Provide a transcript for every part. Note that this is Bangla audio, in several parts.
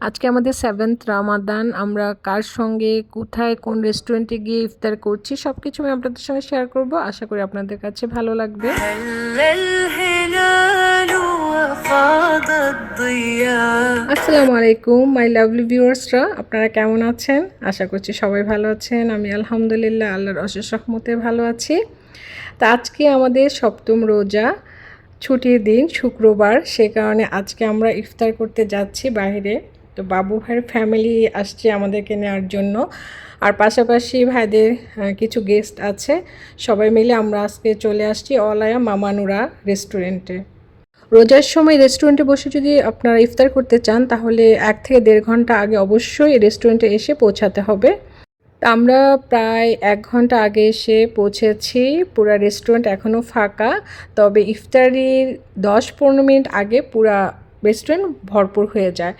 আজকে আমাদের 7th রামাদান। আমরা কার সঙ্গে, কোথায়, কোন রেস্টুরেন্টে গিয়ে ইফতার করছি সবকিছু আমি আপনাদের সঙ্গে শেয়ার করব। আশা করি আপনাদের কাছে ভালো লাগবে। আসসালামু আলাইকুম মাই লাভলি ভিউয়ার্সরা, আপনারা কেমন আছেন? আশা করছি সবাই ভালো আছেন। আমি আলহামদুলিল্লাহ আল্লাহর অশেষ রহমতে ভালো আছি। তা আজকে আমাদের সপ্তম রোজা, ছুটির দিন শুক্রবার, সে কারণে আজকে আমরা ইফতার করতে যাচ্ছি বাইরে। তো বাবু ভাইয়ের ফ্যামিলি আসছে আমাদেরকে নেওয়ার জন্য, আর পাশাপাশি ভাইদের কিছু গেস্ট আছে। সবাই মিলে আমরা আজকে চলে আসছি অলায়া মামানুরা রেস্টুরেন্টে। রোজার সময় রেস্টুরেন্টে বসে যদি আপনারা ইফতার করতে চান তাহলে 1 থেকে 1.5 ঘন্টা আগে অবশ্যই রেস্টুরেন্টে এসে পৌঁছাতে হবে। তা আমরা প্রায় 1 ঘন্টা আগে এসে পৌঁছেছি। পুরা রেস্টুরেন্ট এখনও ফাঁকা, তবে ইফতারির 10-15 মিনিট আগে পুরা রেস্টুরেন্ট ভরপুর হয়ে যায়।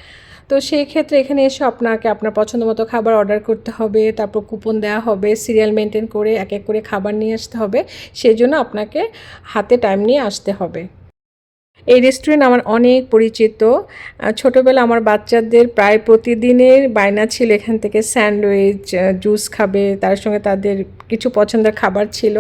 তো সেই ক্ষেত্রে এখানে এসে আপনাকে আপনার পছন্দ মতো খাবার অর্ডার করতে হবে, তারপর কুপন দেওয়া হবে, সিরিয়াল মেনটেন করে এক এক করে খাবার নিয়ে আসতে হবে। সেই জন্য আপনাকে হাতে টাইম নিয়ে আসতে হবে। এই রেস্টুরেন্ট আমার অনেক পরিচিত। ছোটোবেলা আমার বাচ্চাদের প্রায় প্রতিদিনের বায়না ছিল এখান থেকে স্যান্ডউইচ, জুস খাবে, তার সঙ্গে তাদের কিছু পছন্দের খাবার ছিল।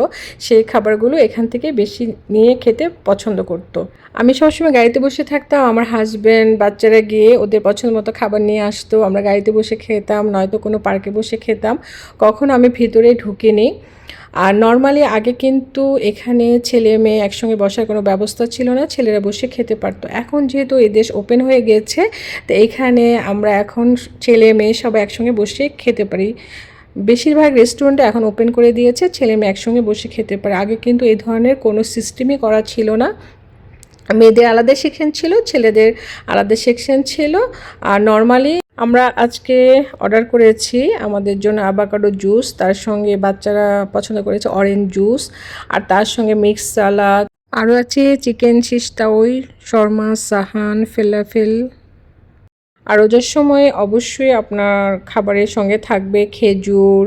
সেই খাবারগুলো এখান থেকে বেশি নিয়ে খেতে পছন্দ করত। আমি সবসময় গাড়িতে বসে থাকতাম, আমার হাজব্যান্ড বাচ্চারা গিয়ে ওদের পছন্দ মতো খাবার নিয়ে আসতো। আমরা গাড়িতে বসে খেতাম, নয়তো কোনো পার্কে বসে খেতাম। কখনো আমি ভিতরে ঢুকিনি। আর নর্মালি আগে কিন্তু এখানে ছেলে মেয়ে একসঙ্গে বসার কোনো ব্যবস্থা ছিল না, ছেলেরা বসে খেতে পারতো। এখন যেহেতু এই দেশ ওপেন হয়ে গেছে, তো এখানে আমরা এখন ছেলে মেয়ে সবাই একসঙ্গে বসে খেতে পারি। বেশিরভাগ রেস্টুরেন্টে এখন ওপেন করে দিয়েছে, ছেলে মেয়ে একসঙ্গে বসে খেতে পারে। আগে কিন্তু এই ধরনের কোনো সিস্টেমই করা ছিল না। মেয়েদের আলাদা সেকশন ছিল, ছেলেদের আলাদা সেকশন ছিল। আর নর্মালি আমরা আজকে অর্ডার করেছি আমাদের জন্য আভাকাডো জুস, তার সঙ্গে বাচ্চারা পছন্দ করেছে অরেঞ্জ জুস, আর তার সঙ্গে মিক্স সালাদ, আরও আছে চিকেন শিস্তাওই, শর্মা, সাহান, ফেলাফেল। আর রোজার সময় অবশ্যই আপনার খাবারের সঙ্গে থাকবে খেজুর,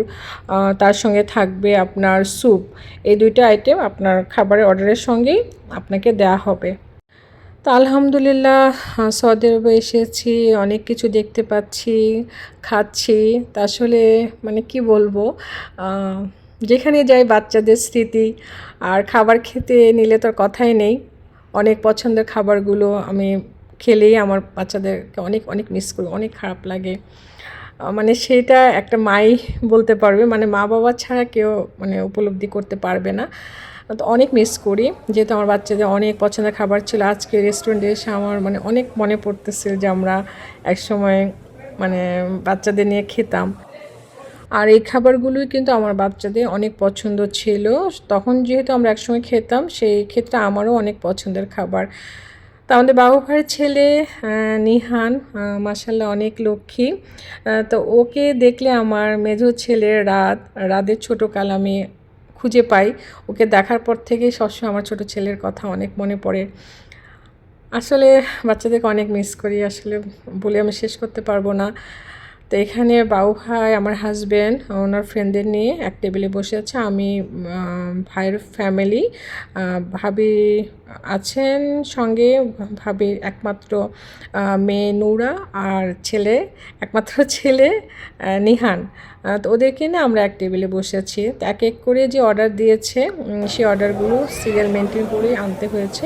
তার সঙ্গে থাকবে আপনার স্যুপ। এই দুইটা আইটেম আপনার খাবারের অর্ডারের সঙ্গেই আপনাকে দেয়া হবে। তো আলহামদুলিল্লাহ সৌদি আরবে এসেছি, অনেক কিছু দেখতে পাচ্ছি, খাচ্ছি। তা আসলে মানে কি বলবো, যেখানে যাই বাচ্চাদের স্মৃতি, আর খাবার খেতে নিলে তো কথাই নেই। অনেক পছন্দের খাবারগুলো আমি খেলেই আমার বাচ্চাদেরকে অনেক অনেক মিস করি, অনেক খারাপ লাগে। মানে সেটা একটা মাই বলতে পারবে, মানে মা বাবা ছাড়া কেউ মানে উপলব্ধি করতে পারবে না। তো অনেক মিস করি, যেহেতু আমার বাচ্চাদের অনেক পছন্দের খাবার ছিল। আজকে রেস্টুরেন্টে এসে আমার মানে অনেক মনে পড়তেছিল যে আমরা একসময় মানে বাচ্চাদের নিয়ে খেতাম। আর এই খাবারগুলোই কিন্তু আমার বাচ্চাদের অনেক পছন্দ ছিল। তখন যেহেতু আমরা একসঙ্গে খেতাম, সেই ক্ষেত্রে আমারও অনেক পছন্দের খাবার। তা আমাদের বাবু ভাইয়ের ছেলে নিহান মাশাআল্লাহ অনেক লক্ষ্মী। তো ওকে দেখলে আমার মেজো ছেলের রাদের ছোটোকাল আমি খুঁজে পাই। ওকে দেখার পর থেকেই সবসময় আমার ছোটো ছেলের কথা অনেক মনে পড়ে। আসলে বাচ্চাদেরকে অনেক মিস করি, আসলে বলে আমি শেষ করতে পারবো না। তো এখানে বাবু ভাই, আমার হাজব্যান্ড, ওনার ফ্রেন্ডদের নিয়ে এক টেবিলে বসে আছে। আমি, ভাইয়ের ফ্যামিলি, ভাবি আছেন সঙ্গে, ভাবির একমাত্র মেয়ে নূরা, আর ছেলে, একমাত্র ছেলে নিহান। তো ওদেরকে নিয়ে আমরা এক টেবিলে বসেছি। তো এক এক করে যে অর্ডার দিয়েছে সেই অর্ডারগুলো সিরিয়াল মেনটেন করেই আনতে হয়েছে।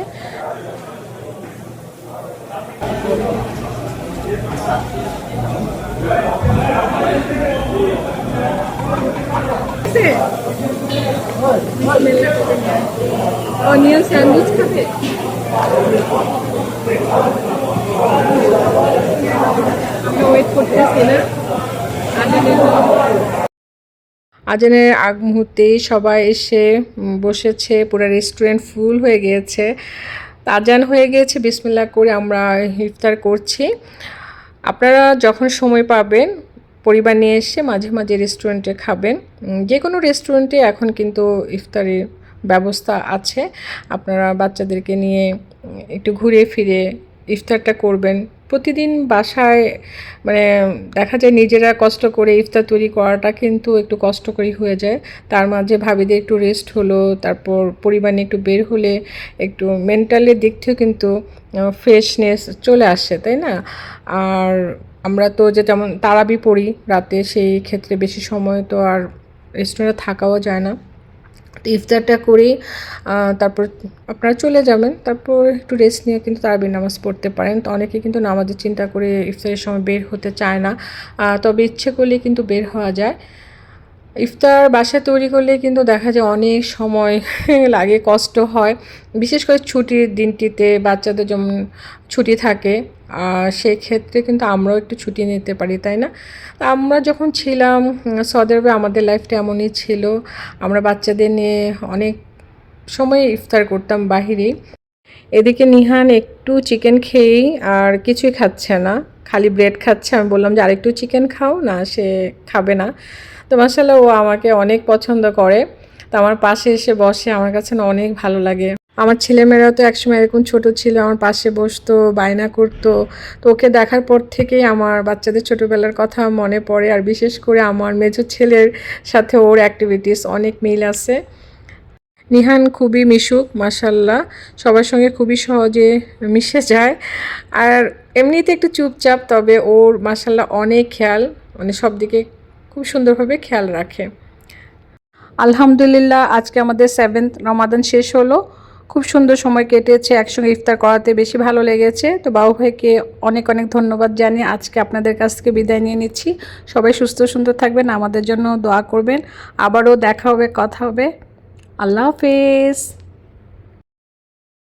অনিয়ন স্যান্ডউইচ খাবে? আমরা ওয়েট করতেছি না। আজানের আগ মুহূর্তেই সবাই এসে বসেছে, পুরো রেস্টুরেন্ট ফুল হয়ে গিয়েছে। আজান হয়ে গিয়েছে, বিসমিল্লাহ করে আমরা ইফতার করছি। আপনারা যখন সময় পাবেন পরিবার নিয়ে এসে মাঝে মাঝে রেস্টুরেন্টে খাবেন। যে কোনো রেস্টুরেন্টে এখন কিন্তু ইফতারের ব্যবস্থা আছে। আপনারা বাচ্চাদেরকে নিয়ে একটু ঘুরে ফিরে ইফতারটা করবেন। প্রতিদিন বাসায় মানে দেখা যায় নিজেরা কষ্ট করে ইফতার তৈরি করাটা কিন্তু একটু কষ্টকরই হয়ে যায়। তার মাঝে ভাবিদের একটু রেস্ট হলো, তারপর পরিবার নিয়ে একটু বের হলে একটু মেন্টালের দিক থেকেও কিন্তু ফ্রেশনেস চলে আসে, তাই না? আর আমরা তো যে যেমন তারাবি পড়ি রাতে, সেই ক্ষেত্রে বেশি সময় তো আর রেস্টুরেন্টে থাকাও যায় না। তো ইফতারটা করি, তারপর আপনারা চলে যাবেন, তারপর একটু রেস্ট নিয়ে কিন্তু তারাবির নামাজ পড়তে পারেন। তো অনেকে কিন্তু নামাজের চিন্তা করে ইফতারের সময় বের হতে চায় না, তবে ইচ্ছে করলে কিন্তু বের হওয়া যায়। ইফতার বাসায় তৈরি করলে কিন্তু দেখা যায় অনেক সময় লাগে, কষ্ট হয়, বিশেষ করে ছুটির দিনটিতে বাচ্চাদের যেমন ছুটি থাকে, সেই ক্ষেত্রে কিন্তু আমরাও একটু ছুটি নিতে পারি, তাই না? তা আমরা যখন ছিলাম সৌদি আরবে, আমাদের লাইফটা এমনই ছিল। আমরা বাচ্চাদের নিয়ে অনেক সময় ইফতার করতাম বাহিরেই। এদিকে নিহান একটু চিকেন খেয়েই আর কিছুই খাচ্ছে না, খালি ব্রেড খাচ্ছে। আমি বললাম যে আরেকটু চিকেন খাও না, সে খাবে না। তো মাশাআল্লাহ ও আমাকে অনেক পছন্দ করে, তো আমার পাশে এসে বসে, আমার কাছে না অনেক ভালো লাগে। আমার ছেলেমেয়েরাও তো একসময় এরকম ছোট ছিল, আমার পাশে বসতো, বায়না করতো। তো ওকে দেখার পর থেকেই আমার বাচ্চাদের ছোটোবেলার কথা মনে পড়ে, আর বিশেষ করে আমার মেজো ছেলের সাথে ওর অ্যাক্টিভিটিস অনেক মিল আছে। নিহান খুবই মিশুক মাশাল্লাহ, সবার সঙ্গে খুবই সহজে মিশে যায়। আর এমনিতে একটু চুপচাপ, তবে ওর মাশাল্লাহ অনেক খেয়াল, মানে সব দিকে খুব সুন্দরভাবে খেয়াল রাখে। আলহামদুলিল্লাহ, আজকে আমাদের 7th রমাদান শেষ হলো। খুব সুন্দর সময় কেটেছে, একসঙ্গে ইফতার করাতে বেশি ভালো লেগেছে। তো বাবু ভাইকে অনেক অনেক ধন্যবাদ জানিয়ে আজকে আপনাদের কাছ থেকে বিদায় নিয়ে নিচ্ছি। সবাই সুস্থ সুন্দর থাকবেন, আমাদের জন্য দোয়া করবেন। আবারও দেখা হবে, কথা হবে। আল্লাহ হাফেজ।